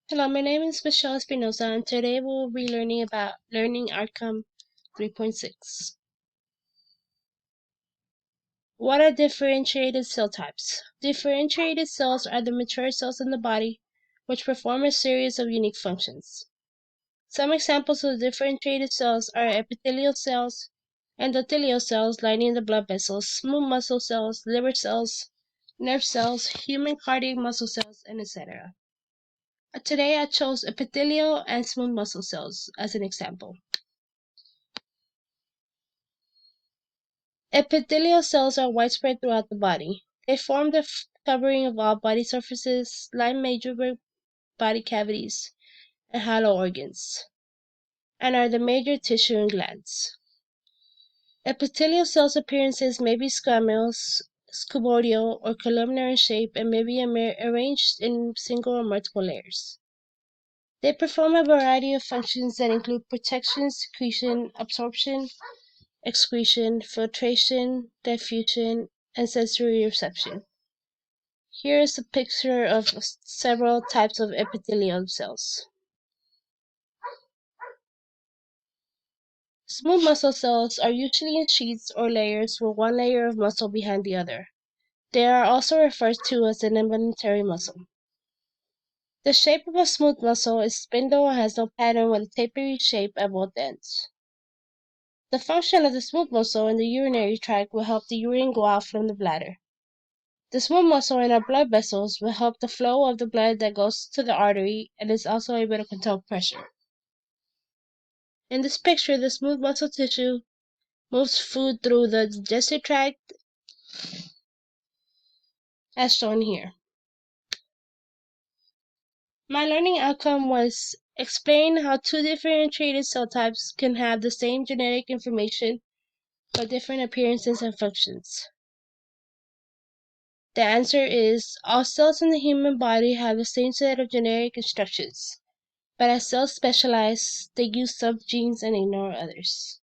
Hello, my name is Michelle Espinosa, and today we'll be learning about Learning Outcome 3.6. What are differentiated cell types? Differentiated cells are the mature cells in the body which perform a series of unique functions. Some examples of differentiated cells are epithelial cells, endothelial cells lining the blood vessels, smooth muscle cells, liver cells, nerve cells, human cardiac muscle cells, and etc. Today I chose epithelial and smooth muscle cells as an example. Epithelial cells are widespread throughout the body. They form the covering of all body surfaces, line major body cavities, and hollow organs, and are the major tissue and glands. Epithelial cells' appearances may be squamous, cuboidal, or columnar in shape and may be arranged in single or multiple layers. They perform a variety of functions that include protection, secretion, absorption, excretion, filtration, diffusion, and sensory reception. Here is a picture of several types of epithelial cells. Smooth muscle cells are usually in sheets or layers with one layer of muscle behind the other. They are also referred to as an involuntary muscle. The shape of a smooth muscle is spindle and has no pattern with a tapering shape at both ends. The function of the smooth muscle in the urinary tract will help the urine go out from the bladder. The smooth muscle in our blood vessels will help the flow of the blood that goes to the artery and is also able to control pressure. In this picture, the smooth muscle tissue moves food through the digestive tract as shown here. My learning outcome was explain how two differentiated cell types can have the same genetic information but different appearances and functions. The answer is all cells in the human body have the same set of genetic instructions, but as cells specialize, they use some genes and ignore others.